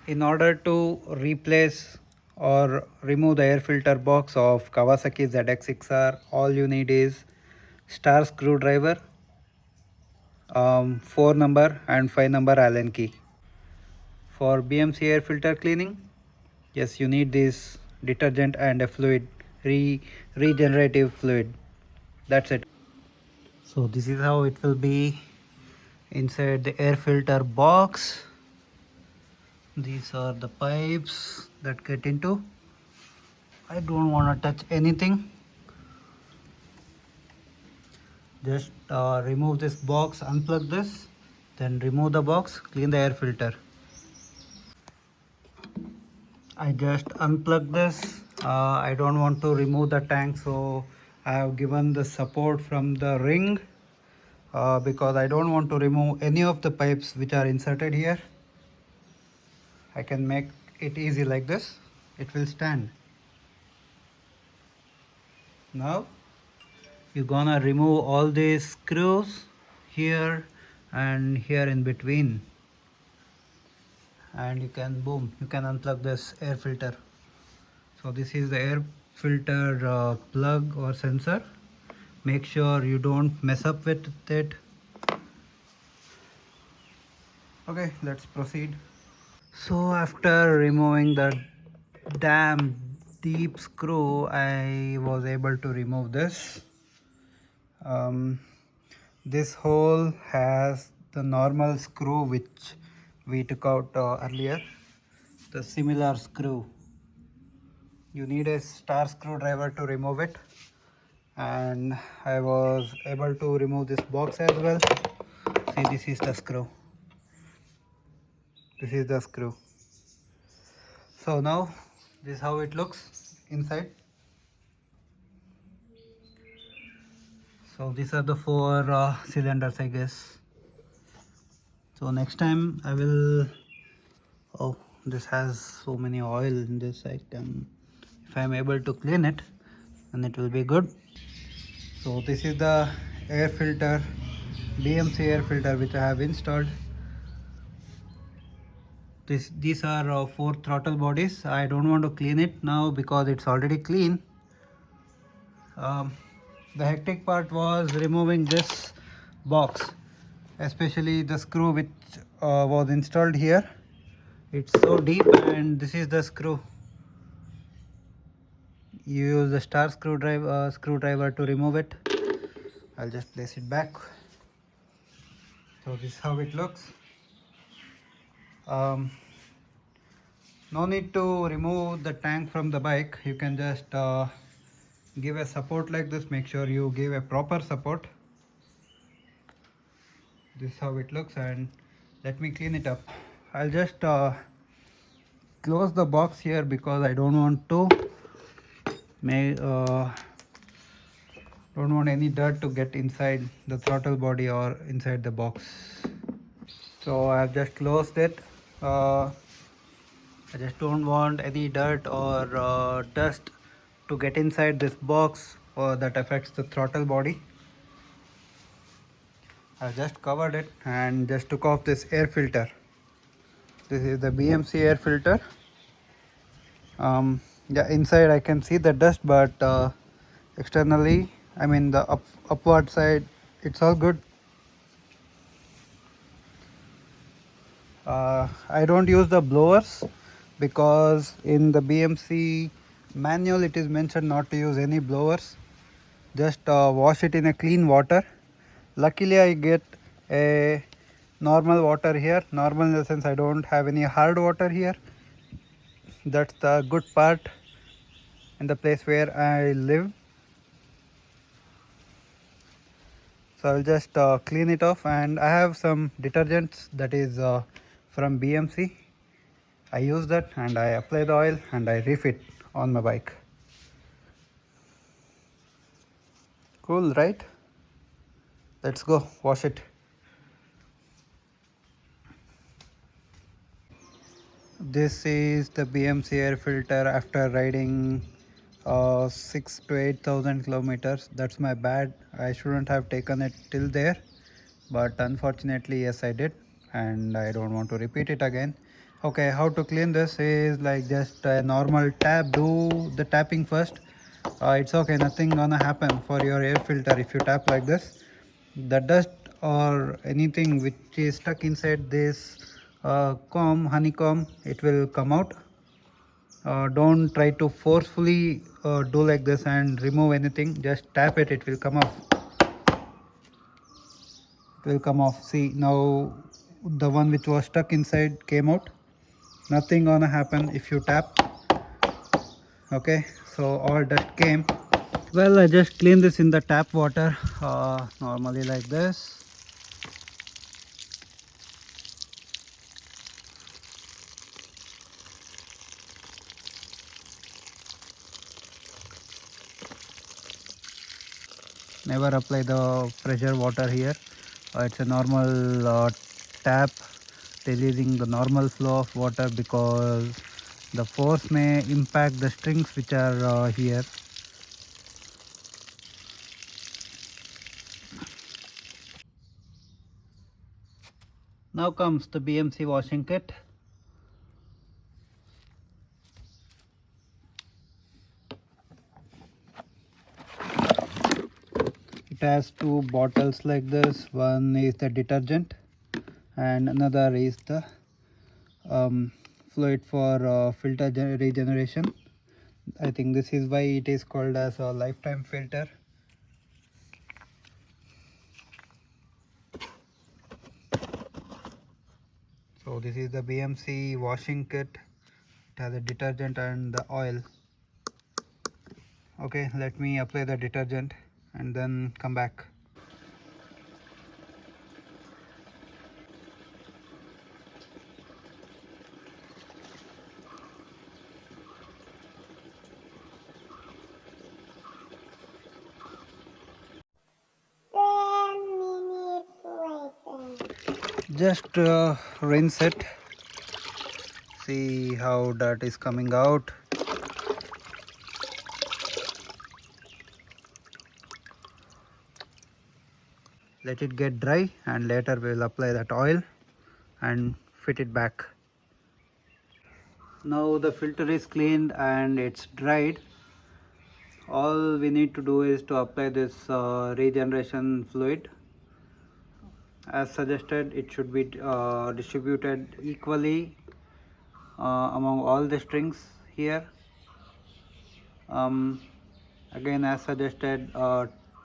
In order to replace or remove the air filter box of Kawasaki ZX6R, all you need is star screwdriver, 4 number and 5 number Allen key. For BMC air filter cleaning, yes, you need this detergent and a fluid, regenerative fluid. That's it. So this is how it will be inside the air filter box. These are the pipes that get into. I don't want to touch anything. Just remove this box, unplug this, then remove the box, clean the air filter. I just unplug this. I don't want to remove the tank, so I have given the support from the ring because I don't want to remove any of the pipes which are inserted here. I can make it easy like this. It will stand. Now you're gonna remove all these screws here and here in between, and you can unplug this air filter. So this is the air filter plug or sensor. Make sure you don't mess up with it. Okay, let's proceed. So after removing the damn deep screw, I was able to remove this. This hole has the normal screw which we took out earlier, the similar screw. You need a star screwdriver to remove it, and I was able to remove this box as well. See, this is the screw. This is the screw. So now this is how it looks inside. So these are the 4 cylinders, I guess. So next time I will, oh, this has so many oil in this item. If I am able to clean it, then it will be good. So this is the air filter, BMC air filter, which I have installed. These are 4 throttle bodies. I don't want to clean it now because it's already clean. The hectic part was removing this box, especially the screw which was installed here. It's so deep, and this is the screw. You use the star screwdriver to remove it. I'll just place it back. So this is how it looks. No need to remove the tank from the bike. You can just give a support like this. Make sure you give a proper support. This is how it looks, and let me clean it up. I'll just close the box here because I don't want to don't want any dirt to get inside the throttle body or inside the box. So I've just closed it. I just don't want any dirt or dust to get inside this box that affects the throttle body. I just covered it and just took off this air filter. This is the BMC air filter. Yeah, inside I can see the dust, but externally, I mean the upward side, it's all good. I don't use the blowers because in the BMC manual it is mentioned not to use any blowers. Just wash it in a clean water. Luckily I get a normal water here. Normal in the sense I don't have any hard water here. That's the good part in the place where I live. So I'll just clean it off, and I have some detergents that is from BMC. I use that and I apply the oil and I refit on my bike. Cool, right? Let's go wash it. This is the BMC air filter after riding 6 to 8,000 kilometers. That's my bad. I shouldn't have taken it till there, but unfortunately yes I did, and I don't want to repeat it again. Okay, how to clean this is like just a normal tap. Do the tapping first. It's okay, nothing gonna happen for your air filter if you tap like this. The dust or anything which is stuck inside this comb, honeycomb, it will come out. Don't try to forcefully do like this and remove anything. Just tap it, it will come off. It will come off. See, now the one which was stuck inside came out. Nothing gonna happen if you tap. Okay, so all dust came. Well, I just clean this in the tap water, normally like this. Never apply the pressure water here. It's a normal tap releasing the normal flow of water, because the force may impact the strings which are here. Now comes the BMC washing kit. It has two bottles like this. One is the detergent and another is the fluid for filter regeneration. I think this is why it is called as a lifetime filter. So this is the BMC washing kit. It has a detergent and the oil. Okay, let me apply the detergent and then come back. Just rinse it. See how dirt is coming out. Let it get dry and later we will apply that oil and fit it back. Now the filter is cleaned and it's dried. All we need to do is to apply this regeneration fluid. As suggested, it should be distributed equally among all the strings here. Again, as suggested,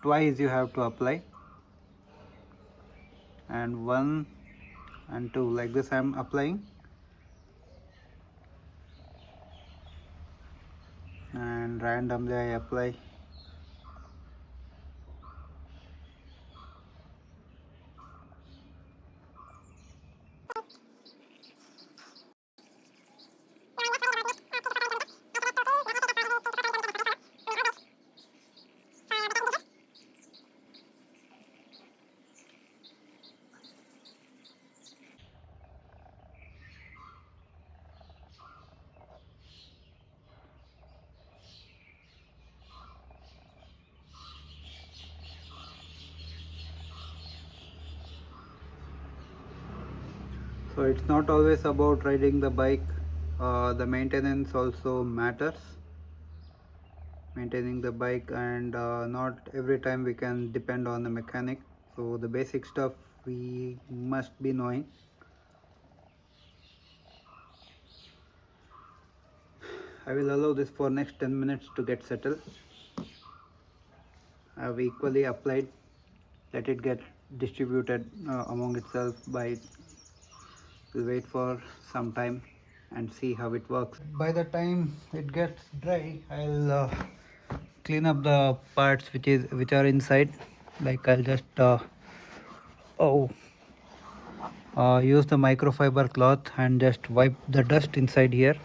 twice you have to apply, and 1 and 2 like this I am applying, and randomly I apply. So it's not always about riding the bike, the maintenance also matters. Maintaining the bike, and not every time we can depend on the mechanic, so the basic stuff we must be knowing. I will allow this for next 10 minutes to get settled. I have equally applied. Let it get distributed among itself. We'll wait for some time and see how it works. By the time it gets dry, I'll clean up the parts which are inside. Like I'll just use the microfiber cloth and just wipe the dust inside here.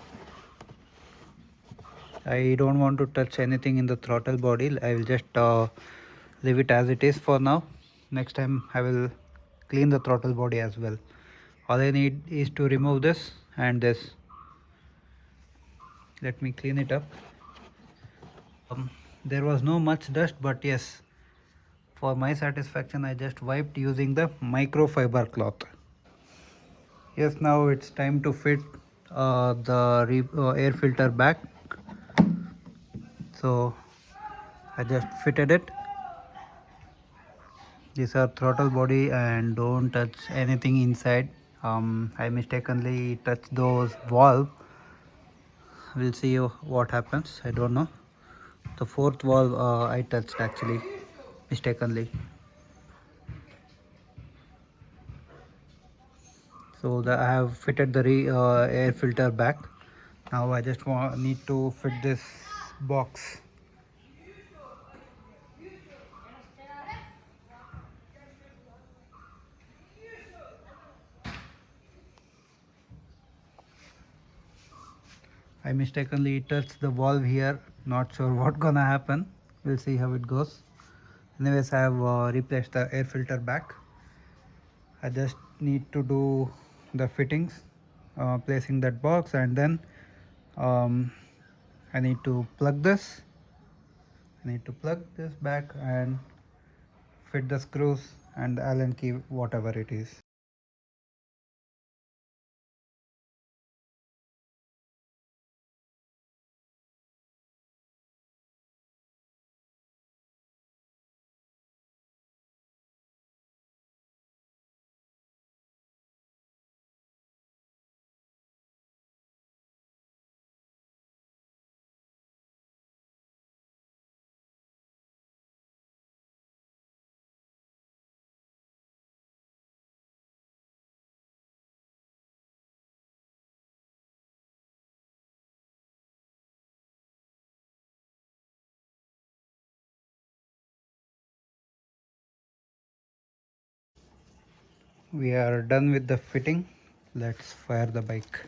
I don't want to touch anything in the throttle body. I will just leave it as it is for now. Next time I will clean the throttle body as well. All I need is to remove this and this. Let me clean it up. There was no much dust, but yes, for my satisfaction I just wiped using the microfiber cloth. Yes, now it's time to fit the air filter back. So I just fitted it. These are throttle body, and don't touch anything inside. I mistakenly touched those valve. We'll see what happens. I don't know. The fourth valve I touched actually mistakenly. So I have fitted the air filter back. Now I just need to fit this box. I mistakenly touched the valve here. Not sure what gonna happen. We'll see how it goes. Anyways, I have replaced the air filter back. I just need to do the fittings, placing that box, and then um, I need to plug this. I need to plug this back and fit the screws and the Allen key, whatever it is. We are done with the fitting. Let's fire the bike.